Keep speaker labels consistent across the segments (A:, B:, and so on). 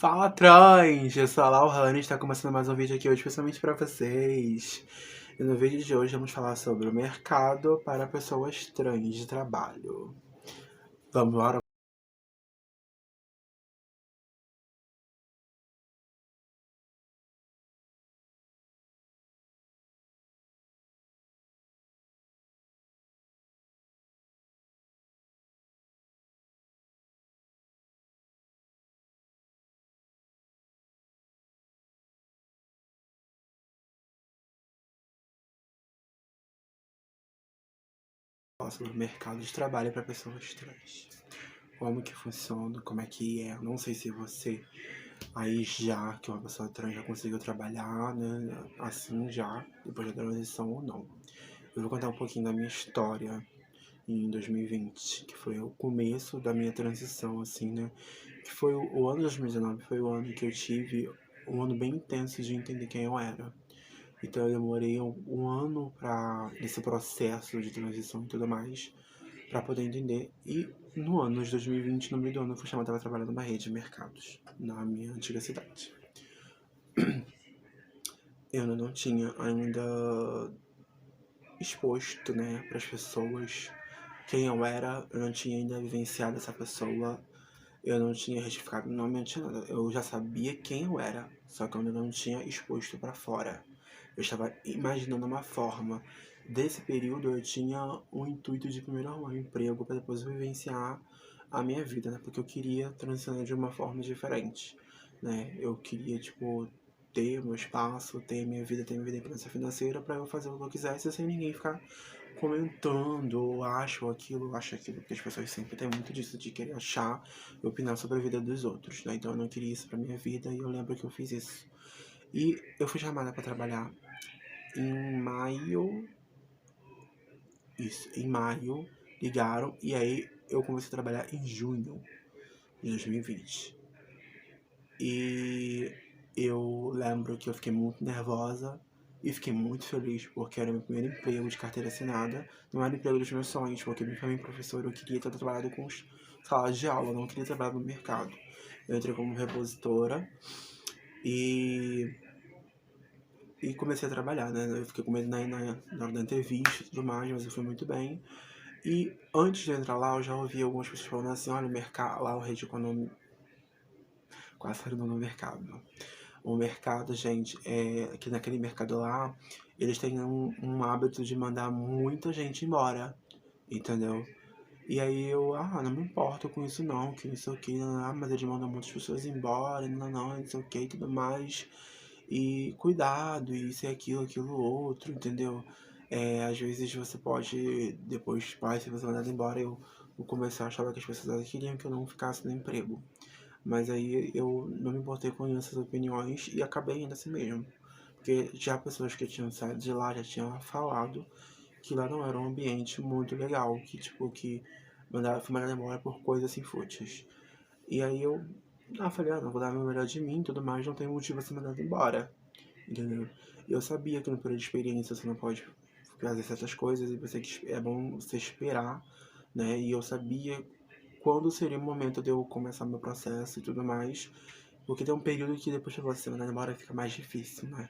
A: Fala, trans! Eu sou a Lau e está começando mais um vídeo aqui hoje, especialmente para vocês. E no vídeo de hoje vamos falar sobre o mercado para pessoas trans de trabalho. Vamos embora? Falar sobre o mercado de trabalho para pessoas trans. Como que funciona, como é que é. Não sei se você aí já, que uma pessoa trans já conseguiu trabalhar, né, assim já, depois da transição ou não. Eu vou contar um pouquinho da minha história em 2020, que foi o começo da minha transição, assim, né? Que foi o ano de 2019, foi o ano que eu tive um ano bem intenso de entender quem eu era. Então eu demorei um ano para esse processo de transição e tudo mais, para poder entender. E no ano de 2020, no meio do ano, eu fui chamada para trabalhar numa rede de mercados, na minha antiga cidade. Eu não tinha ainda exposto, né, para as pessoas quem eu era, eu não tinha ainda vivenciado essa pessoa, eu não tinha retificado o nome, não tinha nada. Eu já sabia quem eu era, só que eu ainda não tinha exposto para fora. Eu estava imaginando uma forma. Desse período eu tinha o intuito de primeiro arrumar um emprego para depois vivenciar a minha vida, né? Porque eu queria transicionar de uma forma diferente, né? Eu queria, tipo, ter meu espaço, ter minha vida, ter minha independência financeira para eu fazer o que eu quisesse sem ninguém ficar comentando, acho aquilo, porque as pessoas sempre têm muito disso, de querer achar e opinar sobre a vida dos outros, né? Então eu não queria isso pra minha vida e eu lembro que eu fiz isso. E eu fui chamada para trabalhar em maio, em maio, ligaram, e aí eu comecei a trabalhar em junho de 2020. E eu lembro que eu fiquei muito nervosa e fiquei muito feliz porque era meu primeiro emprego de carteira assinada. Não era o emprego dos meus sonhos, porque pra mim, professor, eu queria ter trabalhado com salas de aula, eu não queria trabalhar no mercado. Eu entrei como repositora e, e comecei a trabalhar, né? Eu fiquei com medo na hora da entrevista e tudo mais, mas eu fui muito bem. E antes de entrar lá, eu já ouvi algumas pessoas falando assim: olha, o mercado, lá o Rede Econômico, quase saindo no mercado. O mercado, gente, que naquele mercado lá, eles têm um hábito de mandar muita gente embora, entendeu? E aí eu, não me importo com isso não, que não sei o que, mas eles mandam muitas pessoas embora, não sei o que e tudo mais. E cuidado, e isso e aquilo outro, entendeu? Às vezes você pode, depois, se você mandar embora, eu no começo eu achava que as pessoas queriam que eu não ficasse no emprego. Mas aí eu não me importei com essas opiniões e acabei indo assim mesmo. Porque já pessoas que tinham saído de lá já tinham falado que lá não era um ambiente muito legal, que tipo, que fui mandado embora por coisas assim fúteis. E aí eu falei, não, vou dar meu melhor de mim e tudo mais, não tem motivo a ser mandado embora, entendeu? E eu sabia que no período de experiência você não pode fazer certas coisas e você é bom você esperar, né? E eu sabia quando seria o momento de eu começar meu processo e tudo mais. Porque tem um período que depois que você mandar embora fica mais difícil, né?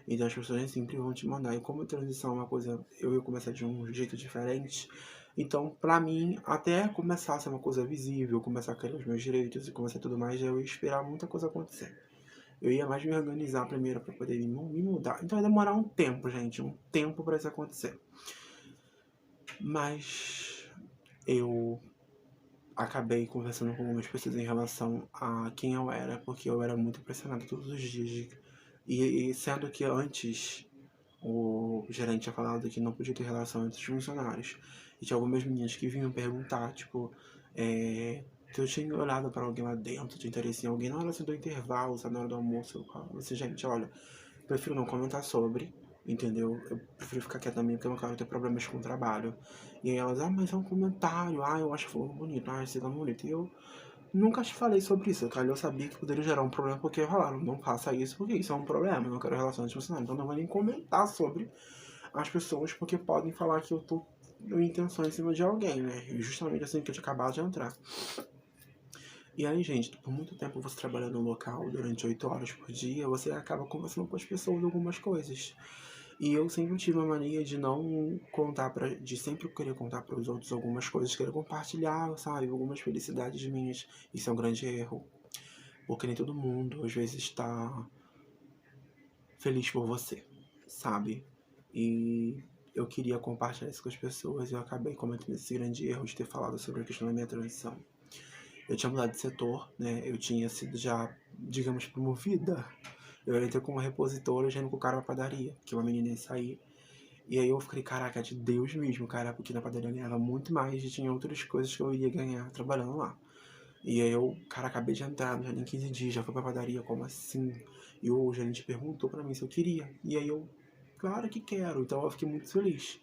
A: Então as pessoas sempre vão te mandar. E como a transição é uma coisa, eu ia começar de um jeito diferente. Então, pra mim, até começar a ser uma coisa visível, começar a querer os meus direitos e começar tudo mais, eu ia esperar muita coisa acontecer. Eu ia mais me organizar primeiro pra poder me mudar. Então ia demorar um tempo, gente, um tempo pra isso acontecer. Mas eu acabei conversando com algumas pessoas em relação a quem eu era, porque eu era muito pressionado todos os dias. E sendo que antes o gerente tinha falado que não podia ter relação entre os funcionários. E tinha algumas meninas que vinham perguntar, tipo, se eu tinha olhado para alguém lá dentro, de interesse em alguém, na hora assim, do intervalo, sabe, na hora do almoço, eu falava assim, gente, olha, prefiro não comentar sobre, entendeu? Eu prefiro ficar quieta também porque eu não quero ter problemas com o trabalho. E aí elas, mas é um comentário, eu acho fulano bonito, você tá bonito. E eu nunca te falei sobre isso, cara. Eu sabia que poderia gerar um problema porque falaram, não faça isso porque isso é um problema, eu não quero relações emocionais. Então não vou nem comentar sobre as pessoas porque podem falar que eu tô com intenção em cima de alguém, né? E justamente assim que eu tinha acabado de entrar. E aí, gente, por muito tempo você trabalha no local durante 8 horas por dia, você acaba conversando com as pessoas algumas coisas. E eu sempre tive a mania de não contar de sempre querer contar para os outros algumas coisas, querer compartilhar, sabe, algumas felicidades minhas. Isso é um grande erro, porque nem todo mundo às vezes está feliz por você, sabe? E eu queria compartilhar isso com as pessoas e eu acabei cometendo esse grande erro de ter falado sobre a questão da minha transição. Eu tinha mudado de setor, né? Eu tinha sido já, digamos, promovida. Eu entrei como repositora, já indo com o cara na padaria, que uma menina ia sair. E aí eu fiquei, caraca, de Deus mesmo, cara, porque na padaria eu ganhava muito mais e tinha outras coisas que eu iria ganhar trabalhando lá. E aí eu, cara, acabei de entrar, já nem 15 dias, já fui pra padaria, como assim? E o gerente perguntou pra mim se eu queria. E aí eu, claro que quero, então eu fiquei muito feliz.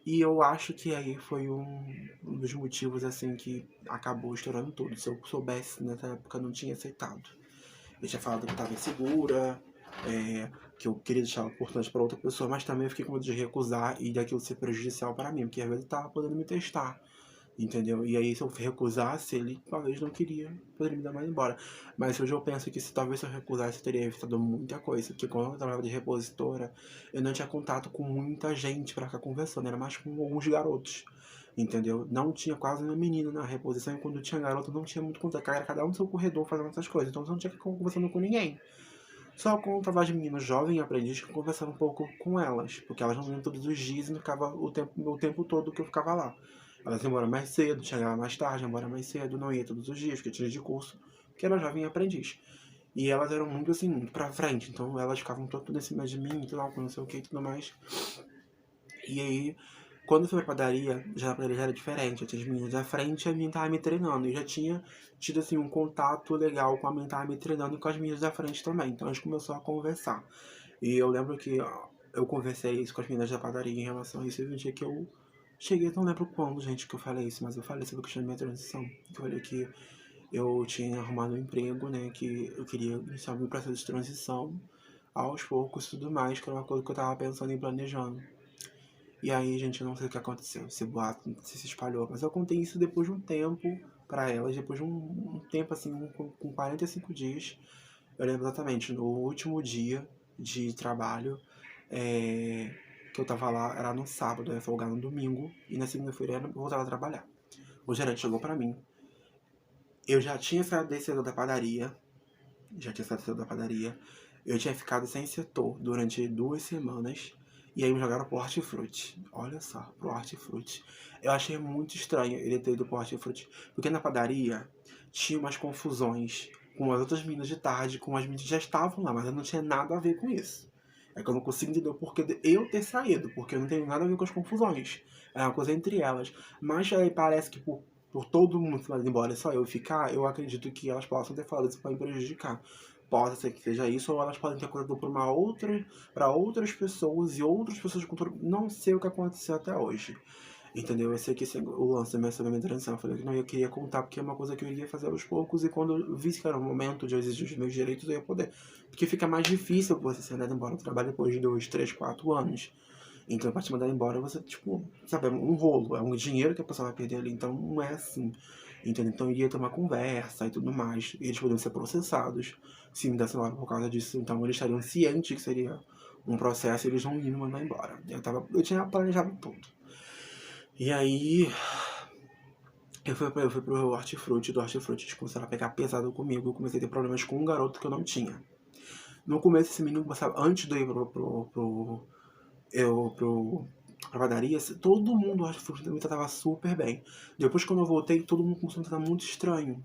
A: E eu acho que aí foi um dos motivos, assim, que acabou estourando tudo. Se eu soubesse, nessa época, eu não tinha aceitado. Eu tinha falado que eu tava insegura, que eu queria deixar a oportunidade para outra pessoa, mas também eu fiquei com medo de recusar e daquilo ser prejudicial para mim, porque às vezes ele tava podendo me testar, entendeu? E aí se eu recusasse, ele talvez não queria, poderia me dar mais embora. Mas hoje eu penso que talvez se eu recusasse, eu teria evitado muita coisa, porque quando eu trabalhava de repositora, eu não tinha contato com muita gente para ficar conversando, era mais com alguns garotos. Entendeu? Não tinha quase uma menina na reposição, e quando tinha garoto não tinha muito contato, era cada um no seu corredor fazendo essas coisas, então você não tinha que ficar conversando com ninguém. Só quando tava as meninas jovens aprendiz que eu conversava um pouco com elas, porque elas não iam todos os dias e não ficava o tempo todo que eu ficava lá. Elas iam embora mais cedo, chegavam mais tarde, iam embora mais cedo, não ia todos os dias, porque eu tinha de curso, porque era jovem aprendiz. E elas eram muito assim, muito pra frente, então elas ficavam tudo em cima de mim, tudo, não sei o que e tudo mais. E aí, quando eu fui pra padaria, já na padaria já era diferente. Eu tinha as meninas da frente e a menina tava me treinando. E já tinha tido, assim, um contato legal com a menina que tava me treinando e com as meninas da frente também. Então a gente começou a conversar. E eu lembro que eu conversei isso com as meninas da padaria em relação a isso. E um dia que eu cheguei, não lembro quando, gente, que eu falei isso, mas eu falei sobre a questão da minha transição. Eu falei que eu tinha arrumado um emprego, né, que eu queria iniciar o meu processo de transição aos poucos e tudo mais, que era uma coisa que eu tava pensando em planejando. E aí, gente, eu não sei o que aconteceu. Esse boato se espalhou. Mas eu contei isso depois de um tempo pra elas. Depois de um tempo, assim, com 45 dias. Eu lembro exatamente, no último dia de trabalho, é, que eu tava lá, era no sábado, eu ia folgar no domingo. E na segunda-feira eu voltava a trabalhar. O gerente chegou pra mim. Eu já tinha saído desse setor da padaria. Já tinha saído desse setor da padaria. Eu tinha ficado sem setor durante 2 semanas. E aí me jogaram pro Hortifruti. Olha só, pro Hortifruti. Eu achei muito estranho ele ter ido pro Hortifruti. Porque na padaria tinha umas confusões com as outras meninas de tarde, com as meninas que já estavam lá, mas eu não tinha nada a ver com isso. É que eu não consigo entender o porquê de eu ter saído, porque eu não tenho nada a ver com as confusões. É uma coisa entre elas. Mas aí parece que por todo mundo se mandar embora, só eu ficar, eu acredito que elas possam ter falado isso para me prejudicar. Pode ser que seja isso, ou elas podem ter acordado por uma outra, para outras pessoas e outras pessoas de controle. Não sei o que aconteceu até hoje. Entendeu? Eu sei que esse, o lance da minha transição, eu falei que não, eu queria contar porque é uma coisa que eu iria fazer aos poucos e quando eu visse que era o momento de eu exigir os meus direitos, eu ia poder. Porque fica mais difícil você ser mandado embora do trabalho depois de 2, 3, 4 anos. Então, pra te mandar embora, você, tipo, sabe, é um rolo, é um dinheiro que a pessoa vai perder ali, então não é assim. Entendeu? Então iria ter uma conversa e tudo mais. E eles poderiam ser processados se me dessem embora por causa disso. Então eles estariam cientes que seria um processo e eles não iam me mandar embora. Eu tinha planejado tudo. E aí eu fui pro Hortifruti, do Hortifruti eles começaram a pegar pesado comigo. Eu comecei a ter problemas com um garoto que eu não tinha. No começo esse menino começava, antes de eu ir pra padaria, todo mundo do Hortifruti me tratava super bem. Depois quando eu voltei, todo mundo começou a me tratar muito estranho.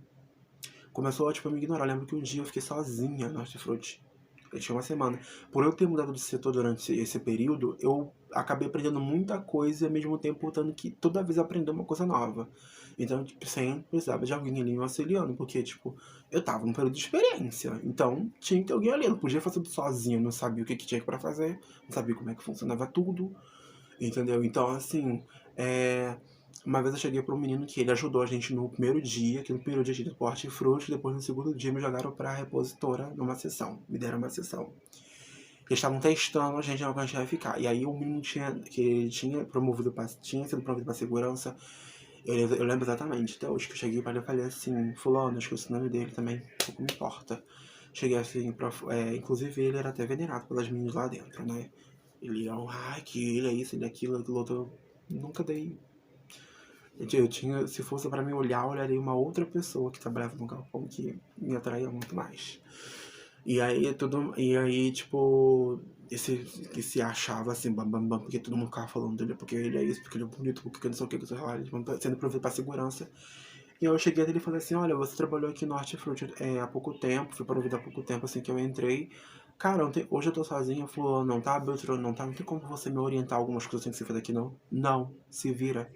A: Começou tipo, a me ignorar. Eu lembro que um dia eu fiquei sozinha no Hortifruti. Eu tinha uma semana. Por eu ter mudado de setor durante esse período, eu acabei aprendendo muita coisa e ao mesmo tempo tendo que toda vez aprender uma coisa nova. Então, tipo, sempre precisava de alguém ali me auxiliando, porque, tipo, eu tava num período de experiência. Então, tinha que ter alguém ali. Eu não podia fazer tudo sozinho, não sabia o que tinha pra fazer, não sabia como é que funcionava tudo, entendeu? Então, assim, uma vez eu cheguei para um menino que ele ajudou a gente no primeiro dia, que no primeiro dia a gente porte e frutos, depois no segundo dia me jogaram pra repositora numa sessão, me deram uma sessão. Eles estavam testando a gente, onde a gente ia ficar. E aí o menino tinha sido promovido para segurança, Eu lembro exatamente, até hoje que eu cheguei pra ele e falei assim, fulano, eu esqueci o nome dele também, pouco me importa. Cheguei assim, inclusive ele era até venerado pelas meninas lá dentro, né? Ele é que ele é isso, ele é aquilo outro. Eu nunca dei. Eu tinha, se fosse pra me olhar, eu olharia uma outra pessoa que trabalhava no galpão que me atraía muito mais. Tipo, esse que se achava assim, bam, bam, bam, porque todo mundo ficava falando dele, porque ele é isso, porque ele é bonito, porque não sei o que, sendo provido pra segurança. E eu cheguei dele e falei assim, olha, você trabalhou aqui no Hortifruti há pouco tempo, fui promovido há pouco tempo assim que eu entrei. Cara, hoje eu tô sozinha, fulano, não tá, Beltrano, não tá, não tem como você me orientar algumas coisas que você tem que ser feito aqui, não? Não, se vira.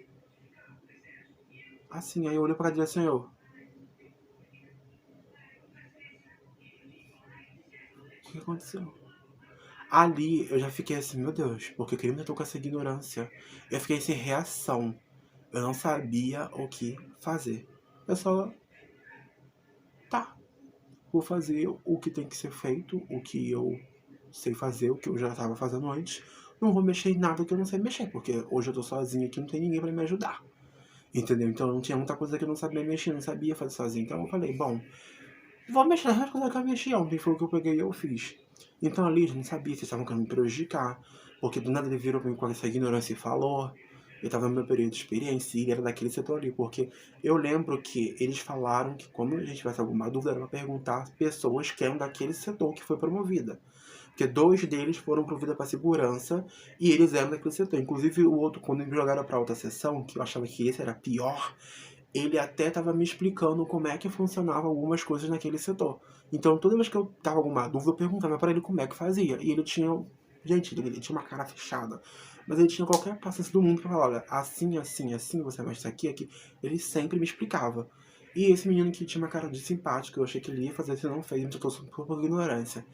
A: Assim, aí eu olhei pra ele assim, o que aconteceu? Ali eu já fiquei assim, meu Deus, porque crime eu tô com essa ignorância? Eu fiquei sem reação. Eu não sabia o que fazer. Eu só, tá, vou fazer o que tem que ser feito, o que eu sei fazer, o que eu já estava fazendo antes. Não vou mexer em nada que eu não sei mexer, porque hoje eu tô sozinho aqui, não tem ninguém para me ajudar. Entendeu? Então não tinha muita coisa que eu não sabia mexer, não sabia fazer sozinho. Então eu falei, bom, vou mexer nas coisas que eu mexi ontem, foi o que eu peguei e eu fiz. Então ali eu não sabia se estavam querendo me prejudicar, porque do nada ele virou pra mim com essa ignorância e falou. Eu tava no meu período de experiência e ele era daquele setor ali, porque eu lembro que eles falaram que quando a gente tivesse alguma dúvida era pra perguntar pessoas que eram daquele setor que foi promovida. Porque dois deles foram promovidos para segurança e eles eram daquele setor. Inclusive o outro, quando me jogaram para outra sessão, que eu achava que esse era pior, ele até estava me explicando como é que funcionava algumas coisas naquele setor. Então, toda vez que eu tava com alguma dúvida, eu perguntava para ele como é que fazia. E ele tinha. Gente, ele tinha uma cara fechada. Mas ele tinha qualquer paciência do mundo pra falar: olha, assim, assim, assim, você mexe isso aqui, aqui. Ele sempre me explicava. E esse menino que tinha uma cara de simpático, eu achei que ele ia fazer, se não fez, me tratou por ignorância.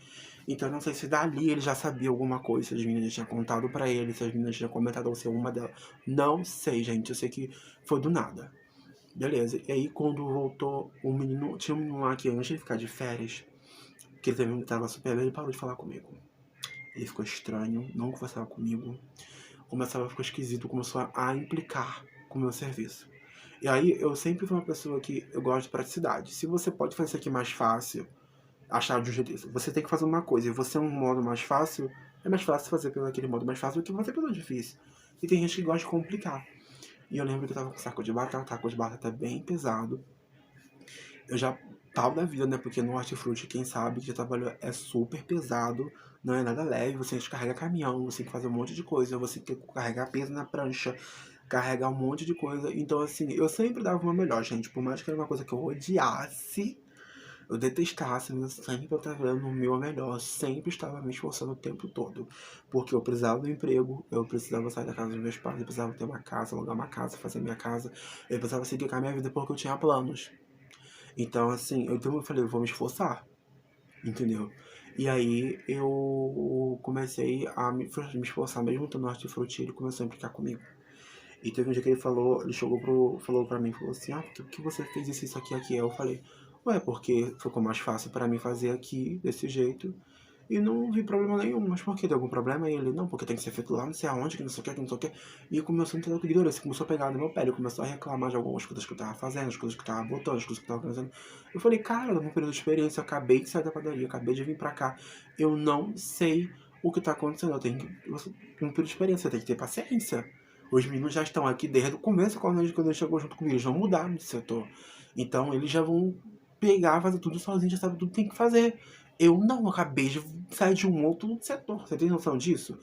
A: Então, eu não sei se dali ele já sabia alguma coisa, se as meninas tinham contado pra ele, se as meninas tinham comentado ou se uma delas. Não sei, gente. Eu sei que foi do nada. Beleza. E aí quando voltou o menino. Tinha um menino lá que antes de ficar de férias, que ele também tava super bem, ele parou de falar comigo. Ele ficou estranho, não conversava comigo. Começava a ficar esquisito, começou a implicar com o meu serviço. E aí eu sempre fui uma pessoa que eu gosto de praticidade. Se você pode fazer isso aqui mais fácil, achar de um jeito. Você tem que fazer uma coisa, e você é um modo mais fácil, é mais fácil fazer pelo aquele modo mais fácil do que fazer pelo difícil. E tem gente que gosta de complicar. E eu lembro que eu tava com saco de batata bem pesado. Eu já pau da vida, né? Porque no hortifruti, quem sabe que já trabalhou é super pesado, não é nada leve, você descarrega caminhão, você tem que fazer um monte de coisa, você tem que carregar peso na prancha, carregar um monte de coisa. Então, assim, eu sempre dava uma melhor, gente. Por mais que era uma coisa que eu odiasse, eu detestasse, mas eu sempre estava dando o meu melhor, eu sempre estava me esforçando o tempo todo. Porque eu precisava do emprego, eu precisava sair da casa dos meus pais, eu precisava ter uma casa, alugar uma casa, fazer minha casa, eu precisava seguir com a minha vida porque eu tinha planos. Então, assim, eu falei, eu vou me esforçar, entendeu? E aí eu comecei a me esforçar, mesmo estando no hortifruti, ele começou a implicar comigo. E teve um dia que ele falou, ele falou pra mim, falou assim, por que você fez isso aqui, aqui? Aí eu falei, ué, porque ficou mais fácil pra mim fazer aqui, desse jeito, e não vi problema nenhum. Mas por que? Tem algum problema? E ele, não, porque tem que ser feito lá, não sei aonde, que não sei o que não sei o que. E começou a entender o que ignorância, começou a pegar no meu pé, ele começou a reclamar de algumas coisas que eu tava fazendo, as coisas que eu tava botando, as coisas que eu tava fazendo. Eu falei, cara, no meu período de experiência, eu acabei de sair da padaria, acabei de vir pra cá, eu não sei o que tá acontecendo, eu tenho que, no período de experiência, eu tenho que ter paciência. Os meninos já estão aqui desde o começo, quando ele chegou junto comigo, eles vão mudar de setor. Então eles já vão pegar, fazer tudo sozinho, já sabe tudo que tem que fazer. Eu não, acabei de sair de um outro setor, você tem noção disso?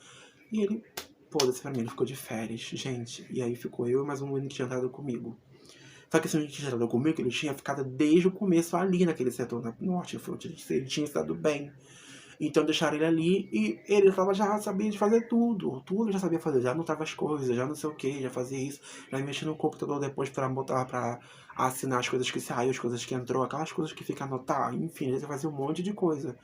A: E ele, foda-se pra mim, ele ficou de férias, gente. E aí ficou eu e mais um menino que tinha entrado comigo. Só que esse menino que tinha entrado comigo, ele tinha ficado desde o começo ali naquele setor, no Hortifruti, ele tinha estado bem. Então deixaram ele ali e ele já sabia de fazer tudo. Tudo ele já sabia fazer, já anotava as coisas, já não sei o que, já fazia isso, já mexia no computador depois pra botar pra assinar as coisas que saiu, as coisas que entrou, aquelas coisas que fica anotar, enfim, ele fazia um monte de coisa.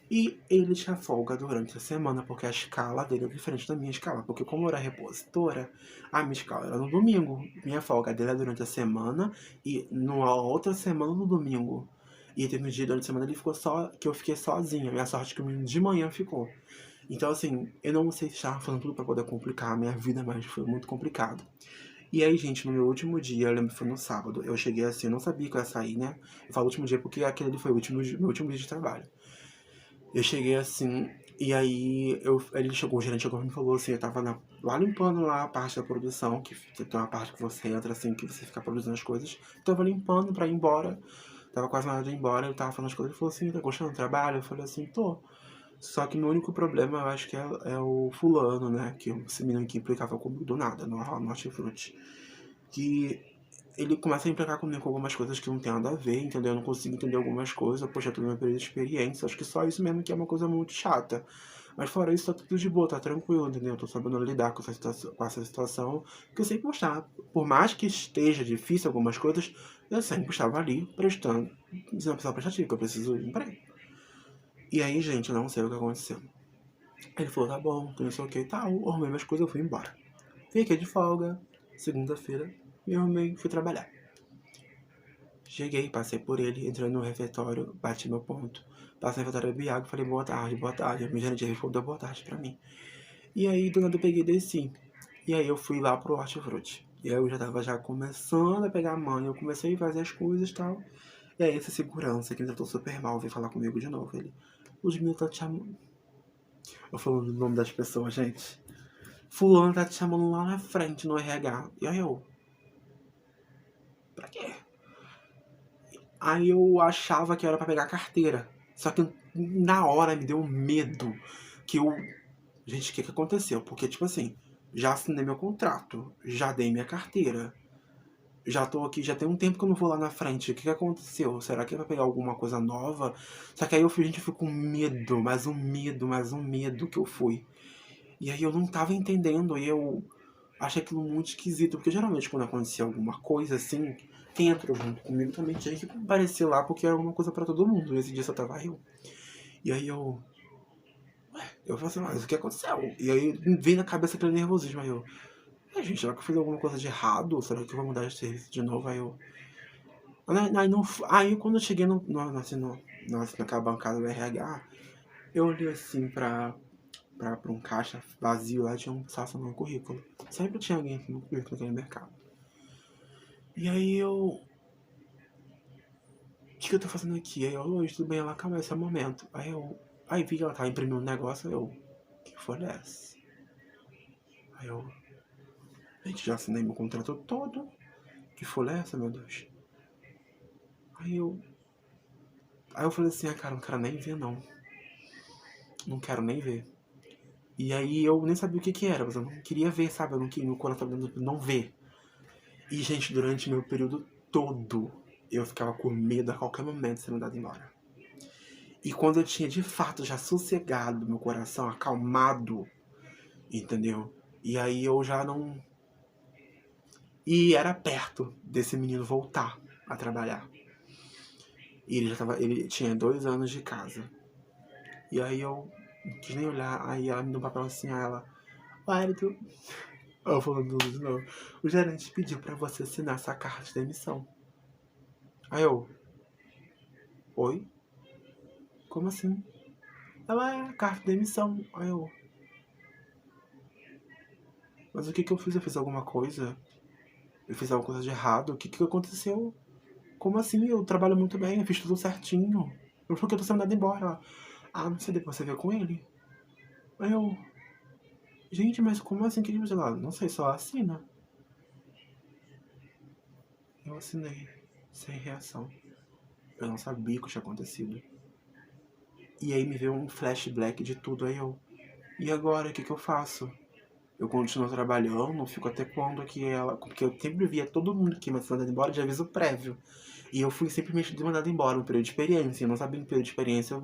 A: E ele tinha folga durante a semana, porque a escala dele é diferente da minha escala. Porque como eu era repositora, a minha escala era no domingo. Minha folga dele é durante a semana e numa outra semana no domingo. E teve um dia durante a semana ele ficou só, que eu fiquei sozinha. Minha sorte é que o menino de manhã ficou. Então, assim, eu não sei se estava fazendo tudo pra poder complicar a minha vida, mas foi muito complicado. E aí, gente, no meu último dia, eu lembro que foi no sábado, eu cheguei assim, eu não sabia que eu ia sair, né? Eu falo último dia porque aquele ali foi o meu último dia de trabalho. Eu cheguei assim, e aí ele chegou, o gerente chegou e me falou assim, eu tava lá limpando lá a parte da produção, que tem uma parte que você entra assim, que você fica produzindo as coisas. Eu tava limpando pra ir embora, tava quase na hora de ir embora, eu tava fazendo as coisas, ele falou assim, tá gostando do trabalho? Eu falei assim, tô. Só que meu único problema, eu acho que é o fulano, né, que esse menino que implicava comigo do nada, no Hortifruti. Que ele começa a implicar comigo com algumas coisas que não tem nada a ver, entendeu? Eu não consigo entender algumas coisas, poxa, eu tô numa período de experiência, acho que só isso mesmo que é uma coisa muito chata. Mas fora isso, tá tudo de boa, tá tranquilo, entendeu? Eu tô sabendo lidar com essa situação, que eu sempre gostava. Por mais que esteja difícil algumas coisas, eu sempre estava ali prestando, dizendo pra pessoa prestativa, que eu preciso de emprego. E aí, gente, eu não sei o que aconteceu. Ele falou, tá bom, que não sei o que e tal, eu arrumei minhas coisas, eu fui embora. Fiquei de folga, segunda-feira, me arrumei, fui trabalhar. Cheguei, passei por ele, entrei no refeitório, bati meu ponto. Passei no refeitório, bebi água, falei boa tarde, boa tarde. A minha gerente respondeu boa tarde pra mim. E aí, do nada, eu peguei e desci. E aí, eu fui lá pro Hortifruti. E aí, eu já tava já começando a pegar a manha, eu comecei a fazer as coisas e tal. E aí, esse segurança, que me tratou super mal, veio falar comigo de novo. Ele, Ludmilla tá te chamando. Eu falando o nome das pessoas, gente. Fulano tá te chamando lá na frente, no RH. E aí, eu, pra quê? Aí eu achava que era pra pegar a carteira. Só que na hora me deu medo. Que eu. Gente, o que aconteceu? Porque, tipo assim, já assinei meu contrato, já dei minha carteira. Já tô aqui, já tem um tempo que eu não vou lá na frente. O que aconteceu? Será que vai pegar alguma coisa nova? Só que aí gente, eu fui com medo, mais um medo que eu fui. E aí eu não tava entendendo, e eu achei aquilo muito esquisito, porque geralmente quando acontecia alguma coisa assim, quem entrou junto comigo também tinha que aparecer lá, porque era alguma coisa pra todo mundo. Nesse dia só tava eu. E aí eu falei assim, mas o que aconteceu? E aí veio na cabeça aquele nervosismo, aí eu, gente, será que eu fiz alguma coisa de errado? Será que eu vou mudar de serviço de novo? Aí quando eu cheguei naquela bancada do RH, eu olhei assim pra um caixa vazio lá, tinha um pessoal assinando um currículo. Sempre tinha alguém assinando um currículo naquele mercado. E aí eu, o que eu tô fazendo aqui? Aí eu, oi, tudo bem? Ela, calma, esse é o momento. Aí vi que ela tava imprimindo um negócio, que folha é essa? Aí eu, gente, já assinei meu contrato todo. Que folha é essa, meu Deus? Aí eu, aí eu falei assim, cara, não quero nem ver, não. Não quero nem ver. E aí eu nem sabia o que era, mas eu não queria ver, sabe? Eu não queria, meu coração não ver. E, gente, durante meu período todo, eu ficava com medo a qualquer momento de ser mandado embora. E quando eu tinha de fato já sossegado meu coração, acalmado, entendeu? E aí eu já não. E era perto desse menino voltar a trabalhar. E ele tinha 2 anos de casa. E aí eu não quis nem olhar, aí ela me deu um papel assim, a ela, Wellington, eu falando de novo, o gerente pediu pra você assinar essa carta de demissão. Aí eu, oi? Como assim? Ela é a carta de demissão. Aí eu, mas o que que eu fiz? Eu fiz alguma coisa? Eu fiz alguma coisa de errado? O que que aconteceu? Como assim? Eu trabalho muito bem, eu fiz tudo certinho. Por que eu tô sendo mandado embora? Ela, não sei, depois você vê com ele. Aí eu, gente, mas como assim que ele me lá? Não sei, só assina. Eu assinei, sem reação. Eu não sabia o que tinha acontecido. E aí me veio um flashback de tudo. Aí eu, e agora, o que que eu faço? Eu continuo trabalhando, fico até quando que ela. Porque eu sempre via todo mundo que ia me mandado embora de aviso prévio. E eu fui simplesmente mandado embora no período de experiência. Eu não sabia no período de experiência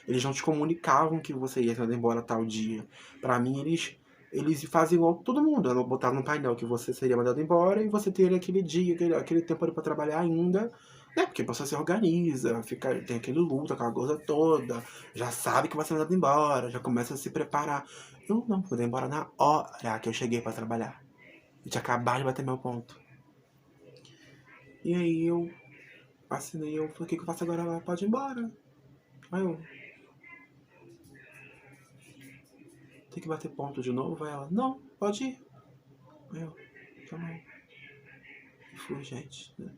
A: eles não te comunicavam que você ia ser mandado embora tal dia. Pra mim, eles fazem igual todo mundo. Ela botava no painel que você seria mandado embora e você teria aquele dia, aquele tempo ali pra trabalhar ainda. Né? Porque você se organiza, tem aquele luto, aquela coisa toda. Já sabe que vai ser mandado embora, já começa a se preparar. Eu não, fui embora na hora que eu cheguei pra trabalhar. Eu tinha acabado de bater meu ponto. E aí eu assinei, eu falei, o que eu faço agora? Ela pode ir embora. Aí eu, tem que bater ponto de novo? Aí ela, não, pode ir. Aí eu, tá bom. fui, gente, né?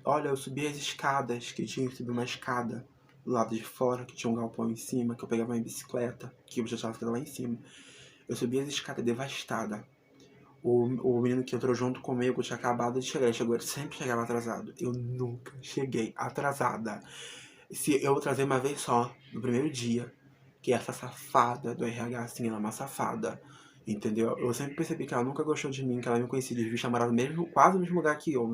A: Olha, eu subi as escadas, que tinha que subir uma escada do lado de fora, que tinha um galpão em cima, que eu pegava minha bicicleta, que eu já estava ficando lá em cima. Eu subi as escadas devastada. O menino que entrou junto comigo tinha acabado de chegar. Ele sempre chegava atrasado. Eu nunca cheguei atrasada. Se eu atrasei uma vez só, no primeiro dia, que essa safada do RH, assim, ela é uma safada. Entendeu? Eu sempre percebi que ela nunca gostou de mim, que ela me conhecia de vista, morava no mesmo, quase no mesmo lugar que eu,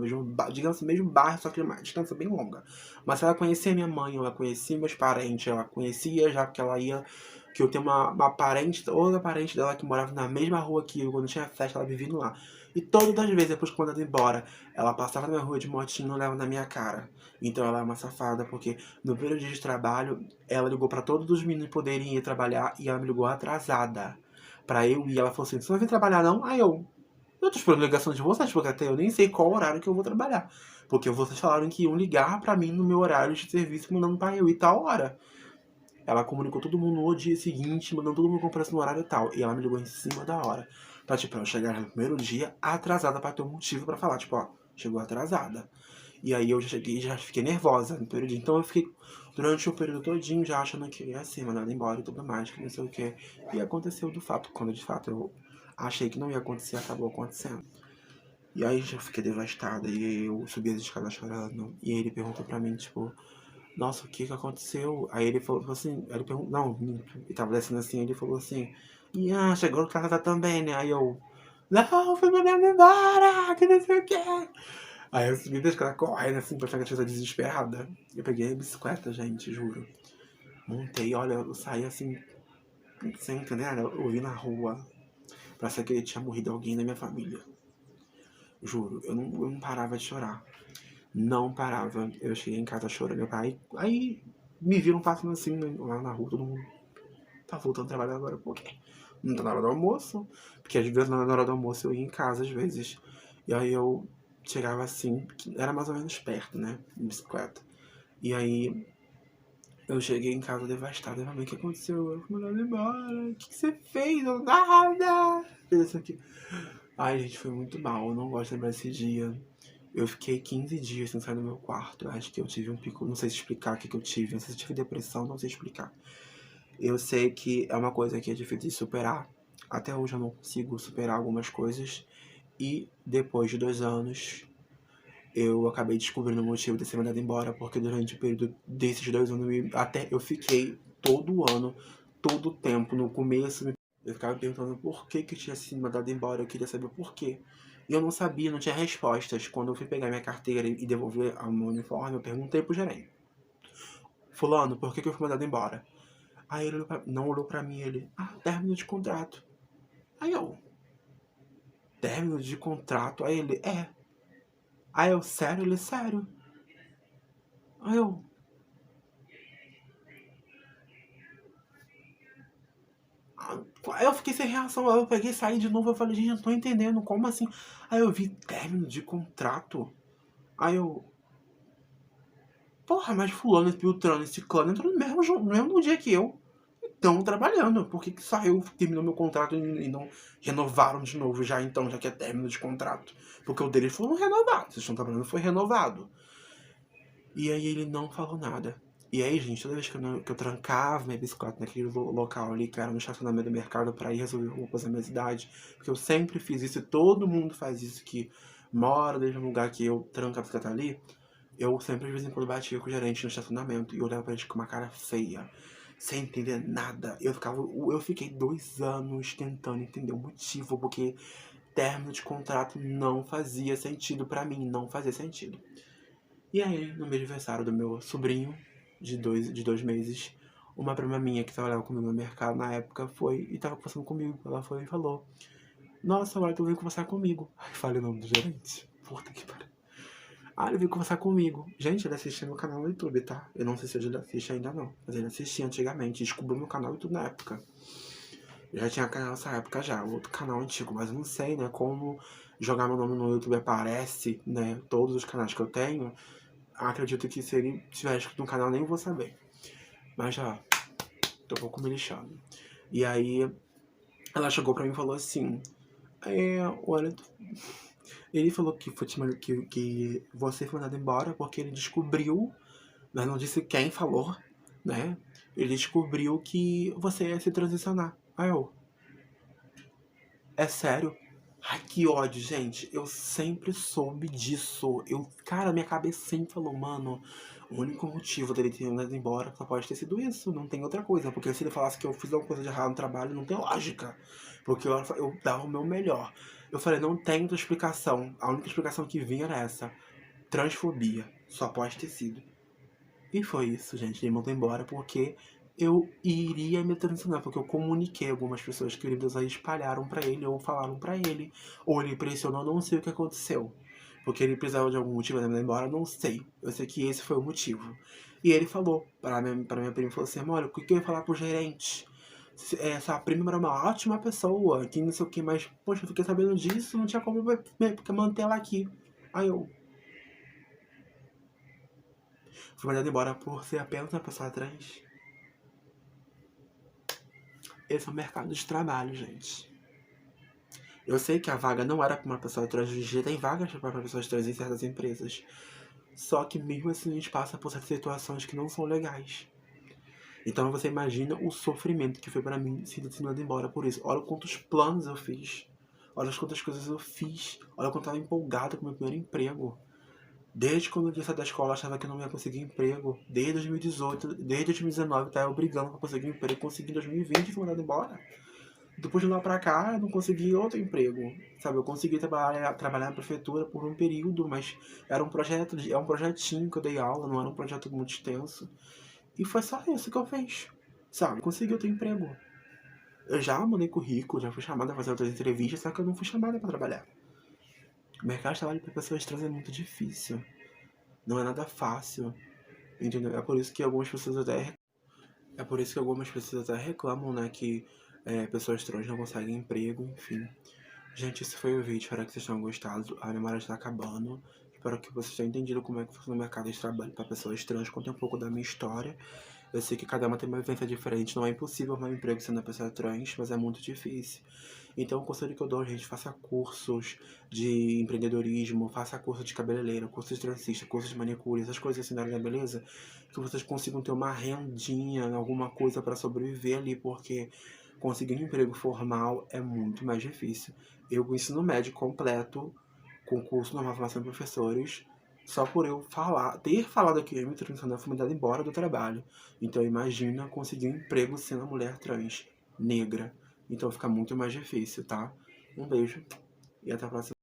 A: digamos assim, mesmo bairro, só que uma distância bem longa. Mas ela conhecia minha mãe, ela conhecia meus parentes, ela conhecia já porque ela ia. Que eu tenho uma parente, outra parente dela que morava na mesma rua que eu, quando tinha festa, ela vivia lá. E todas as vezes, depois que eu mandava embora, ela passava na minha rua de motinho e não olhava na minha cara. Então ela é uma safada, porque no primeiro dia de trabalho, ela ligou pra todos os meninos poderem ir trabalhar e ela me ligou atrasada pra eu ir. Ela falou assim: você não vai vir trabalhar não? Aí eu tô esperando ligação de vocês, porque até eu nem sei qual horário que eu vou trabalhar. Porque vocês falaram que iam ligar pra mim no meu horário de serviço, mandando pra eu ir tal hora. Ela comunicou todo mundo no dia seguinte, mandando todo mundo comprar no horário tal. E ela me ligou em cima da hora. Pra, tipo, eu chegar no primeiro dia atrasada pra ter um motivo pra falar, tipo, ó, chegou atrasada. E aí eu já cheguei, já fiquei nervosa no período. Então eu fiquei durante o período todinho já achando que ia ser mandada embora e tudo mais, que não sei o que. E aconteceu do fato, quando de fato eu achei que não ia acontecer, acabou acontecendo. E aí já fiquei devastada, e eu subi as escadas chorando. E ele perguntou pra mim, tipo, nossa, o que que aconteceu? Aí ele falou assim, ele perguntou, não, ele tava descendo assim, ele falou assim, chegou no casa também, né? Aí eu, não, foi mandando embora, que não sei o que. Aí eu subi da escada correndo assim pra ficar desesperada. Eu peguei a bicicleta, gente, juro. Montei, olha, eu saí assim, sem entender nada. Eu vi na rua. Parecia que tinha morrido alguém da minha família. Juro, eu não parava de chorar. Não parava. Eu cheguei em casa chorando. Meu pai. Aí me viram passando assim lá na rua, todo mundo. Tá voltando a trabalhar agora por quê? Não tá na hora do almoço. Porque às vezes na hora do almoço eu ia em casa às vezes. E aí eu chegava assim, que era mais ou menos perto, né? De bicicleta. E aí eu cheguei em casa devastada. Eu falei, o que aconteceu? Eu fui mandado embora. O que você fez? Eu nada. Fez isso aqui. Ai, gente, foi muito mal. Eu não gosto de lembrar desse dia. Eu fiquei 15 dias sem sair do meu quarto. Eu acho que eu tive um pico. Não sei se explicar o que eu tive. Não sei se eu tive depressão, não sei explicar. Eu sei que é uma coisa que é difícil de superar. Até hoje eu não consigo superar algumas coisas. E depois de 2 anos, eu acabei descobrindo o motivo de ser mandado embora, porque durante o período desses 2 anos, até eu fiquei todo ano, todo o tempo, no começo, eu ficava perguntando por que eu tinha sido mandado embora, eu queria saber o porquê. E eu não sabia, não tinha respostas. Quando eu fui pegar minha carteira e devolver o meu uniforme, eu perguntei pro gerente: fulano, por que eu fui mandado embora? Aí ele não olhou pra mim, ele, término de contrato. Aí eu, término de contrato? Aí ele, é. Aí eu, sério? Ele, sério. Aí eu fiquei sem reação, aí eu peguei e saí de novo, eu falei, gente, eu não tô entendendo, como assim? Aí eu vi término de contrato. Aí eu, porra, mas fulano, esse Beltrano, esse clã entrou no mesmo dia que eu. Estão trabalhando. Por que saiu, terminou meu contrato e não renovaram de novo já então, já que é término de contrato? Porque o deles foram renovados. Vocês estão trabalhando, foi renovado. E aí ele não falou nada. E aí, gente, toda vez que eu trancava minha bicicleta naquele local ali, que era no estacionamento do mercado, pra ir resolver alguma coisa na minha cidade, porque eu sempre fiz isso e todo mundo faz isso, que mora desde um lugar que eu tranco a bicicleta ali, eu sempre de vez em quando batia com o gerente no estacionamento e eu olhava pra ele com uma cara feia, sem entender nada. Eu fiquei 2 anos tentando entender o motivo, porque término de contrato não fazia sentido pra mim, não fazia sentido. E aí, no meu aniversário do meu sobrinho, de 2 meses, uma prima minha que trabalhava comigo no mercado na época foi e tava conversando comigo. Ela foi e falou: nossa, agora tu veio conversar comigo. Ai, falei o nome do gerente. Puta que pariu. Ele veio conversar comigo. Gente, ele assistia meu canal no YouTube, tá? Eu não sei se ele assiste ainda não, mas ele assistia antigamente. Descobriu meu canal no YouTube na época. Eu já tinha canal nessa época já, outro canal antigo, mas eu não sei, né, como jogar meu nome no YouTube aparece, né, todos os canais que eu tenho. Acredito que se ele tiver inscrito no canal, nem vou saber. Mas já, tô um pouco me lixando. E aí, ela chegou pra mim e falou assim: olha, Ele falou que que você foi mandado embora porque ele descobriu, mas não disse quem falou, né? Ele descobriu que você ia se transicionar. Aí eu, é sério? Ai, que ódio, gente. Eu sempre soube disso. Cara, minha cabeça sempre falou, mano, o único motivo dele ter ido embora só pode ter sido isso, não tem outra coisa. Porque se ele falasse que eu fiz alguma coisa de errado no trabalho, não tem lógica. Porque eu dava o meu melhor. Eu falei, não tem outra explicação. A única explicação que vinha era essa. Transfobia. Só pode ter sido. E foi isso, gente. Ele mandou embora porque eu iria me transicionar, porque eu comuniquei algumas pessoas queridas aí espalharam pra ele, ou falaram pra ele, ou ele pressionou, não sei o que aconteceu. Porque ele precisava de algum motivo pra me mandar embora, não sei. Eu sei que esse foi o motivo. E ele falou pra minha prima, falou assim, olha, o que eu ia falar pro gerente? Essa prima era uma ótima pessoa, que não sei o que, mas, poxa, eu fiquei sabendo disso, não tinha como manter ela aqui. Aí eu fui mandado embora por ser apenas uma pessoa trans. Esse é o mercado de trabalho, gente. Eu sei que a vaga não era para uma pessoa trans, hoje em dia tem vagas para pessoas trans em certas empresas. Só que mesmo assim a gente passa por certas situações que não são legais. Então você imagina o sofrimento que foi para mim ser mandado embora por isso. Olha quantos planos eu fiz. Olha quantas coisas eu fiz. Olha quanto eu estava empolgado com o meu primeiro emprego. Desde quando eu saí da escola, eu achava que eu não ia conseguir emprego. Desde 2018, desde 2019, tá eu brigando pra conseguir emprego. Consegui em 2020 e fui mandado embora. Depois de lá pra cá, eu não consegui outro emprego, sabe? Eu consegui trabalhar na prefeitura por um período, mas era um projeto, é um projetinho que eu dei aula, não era um projeto muito extenso. E foi só isso que eu fiz, sabe? Consegui outro emprego. Eu já mandei currículo, já fui chamada a fazer outras entrevistas, só que eu não fui chamada pra trabalhar. O mercado de trabalho para pessoas trans é muito difícil, não é nada fácil, entendeu? É por isso que algumas pessoas até reclamam, né, que pessoas trans não conseguem emprego, enfim. Gente, esse foi o vídeo, espero que vocês tenham gostado. A memória está acabando. Espero que vocês tenham entendido como é que funciona o mercado de trabalho para pessoas trans. Contei um pouco da minha história. Eu sei que cada uma tem uma vivência diferente. Não é impossível arrumar um emprego sendo uma pessoa trans, mas é muito difícil. Então, o conselho que eu dou, gente, faça cursos de empreendedorismo, faça curso de cabeleireiro, curso de transista, curso de manicure, essas coisas assim da área da beleza, que vocês consigam ter uma rendinha, alguma coisa para sobreviver ali, porque conseguir um emprego formal é muito mais difícil. Eu, com o ensino médio completo, com curso normal, formação de professores, só por eu ter falado que eu ia me transicionar, fui mandado embora do trabalho. Então imagina conseguir um emprego sendo mulher trans, negra. Então fica muito mais difícil, tá? Um beijo e até a próxima.